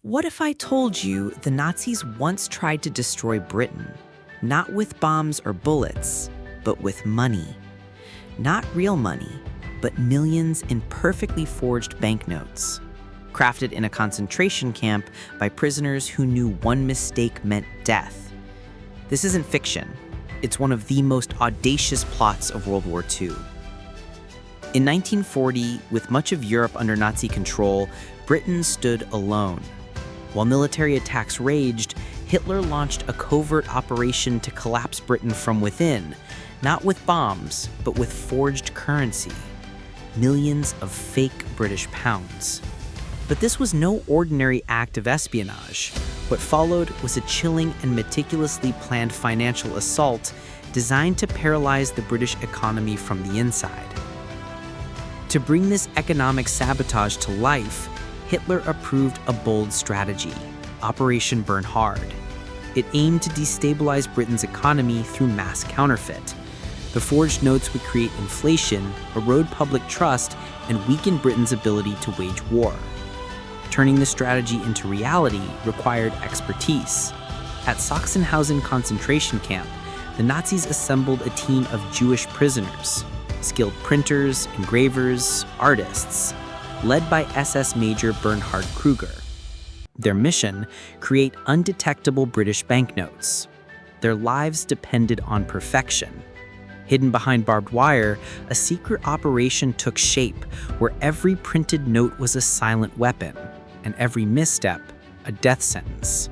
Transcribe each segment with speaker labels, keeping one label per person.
Speaker 1: What if I told you the Nazis once tried to destroy Britain, not with bombs or bullets, but with money? Not real money, but millions in perfectly forged banknotes, crafted in a concentration camp by prisoners who knew one mistake meant death. This isn't fiction. It's one of the most audacious plots of World War II. In 1940, with much of Europe under Nazi control, Britain stood alone. While military attacks raged, Hitler launched a covert operation to collapse Britain from within, not with bombs, but with forged currency, millions of fake British pounds. But this was no ordinary act of espionage. What followed was a chilling and meticulously planned financial assault designed to paralyze the British economy from the inside. To bring this economic sabotage to life, Hitler approved a bold strategy, Operation Bernhard. It aimed to destabilize Britain's economy through mass counterfeit. The forged notes would create inflation, erode public trust, and weaken Britain's ability to wage war. Turning the strategy into reality required expertise. At Sachsenhausen concentration camp, the Nazis assembled a team of Jewish prisoners, skilled printers, engravers, artists, led by SS Major Bernhard Kruger. Their mission: create undetectable British banknotes. Their lives depended on perfection. Hidden behind barbed wire, a secret operation took shape where every printed note was a silent weapon, and every misstep a death sentence.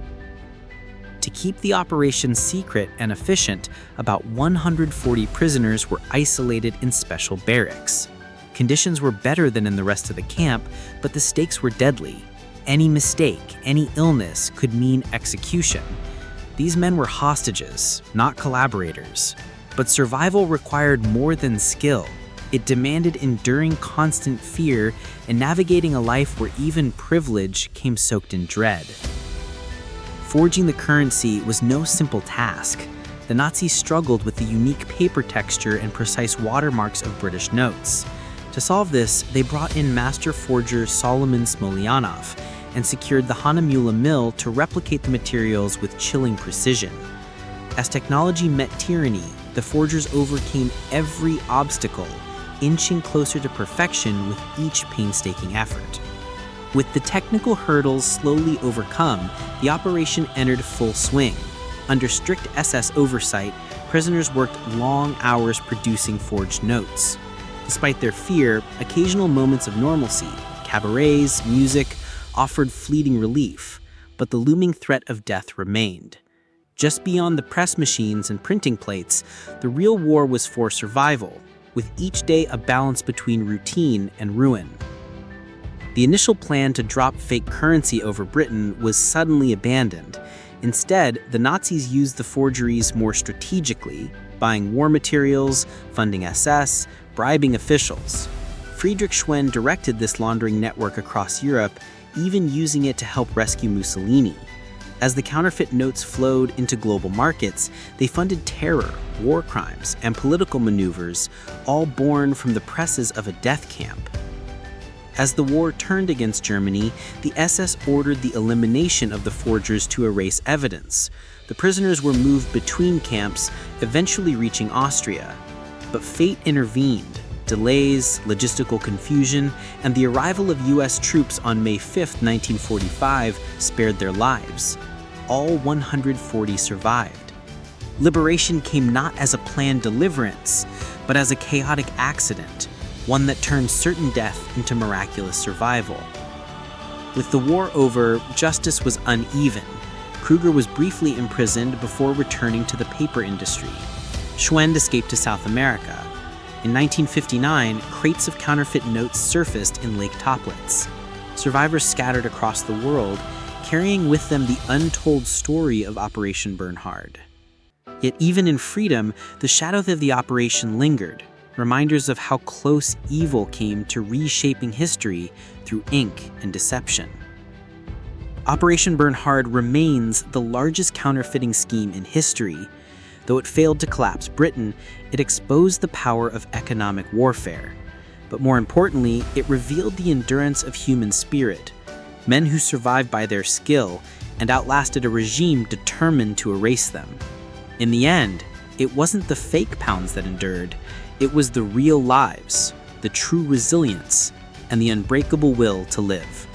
Speaker 1: To keep the operation secret and efficient, about 140 prisoners were isolated in special barracks. Conditions were better than in the rest of the camp, but the stakes were deadly. Any mistake, any illness could mean execution. These men were hostages, not collaborators. But survival required more than skill. It demanded enduring constant fear and navigating a life where even privilege came soaked in dread. Forging the currency was no simple task. The Nazis struggled with the unique paper texture and precise watermarks of British notes. To solve this, they brought in master forger Solomon Smolyanov and secured the Hahnemühle mill to replicate the materials with chilling precision. As technology met tyranny, the forgers overcame every obstacle, inching closer to perfection with each painstaking effort. With the technical hurdles slowly overcome, the operation entered full swing. Under strict SS oversight, prisoners worked long hours producing forged notes. Despite their fear, occasional moments of normalcy, cabarets, music, offered fleeting relief, but the looming threat of death remained. Just beyond the press machines and printing plates, the real war was for survival, with each day a balance between routine and ruin. The initial plan to drop fake currency over Britain was suddenly abandoned. Instead, the Nazis used the forgeries more strategically, buying war materials, funding SS, bribing officials. Friedrich Schwenn directed this laundering network across Europe, even using it to help rescue Mussolini. As the counterfeit notes flowed into global markets, they funded terror, war crimes, and political maneuvers, all born from the presses of a death camp. As the war turned against Germany, the SS ordered the elimination of the forgers to erase evidence. The prisoners were moved between camps, eventually reaching Austria. But fate intervened. Delays, logistical confusion, and the arrival of US troops on May 5, 1945 spared their lives. All 140 survived. Liberation came not as a planned deliverance, but as a chaotic accident, one that turned certain death into miraculous survival. With the war over, justice was uneven. Kruger was briefly imprisoned before returning to the paper industry. Schwenn escaped to South America. In 1959, crates of counterfeit notes surfaced in Lake Toplitz. Survivors scattered across the world, carrying with them the untold story of Operation Bernhard. Yet even in freedom, the shadows of the operation lingered, reminders of how close evil came to reshaping history through ink and deception. Operation Bernhard remains the largest counterfeiting scheme in history. Though it failed to collapse Britain, it exposed the power of economic warfare. But more importantly, it revealed the endurance of human spirit.
Speaker 2: men who survived by their skill and outlasted a regime determined to erase them. In the end, it wasn't the fake pounds that endured, it was the real lives, the true resilience, and the unbreakable will to live.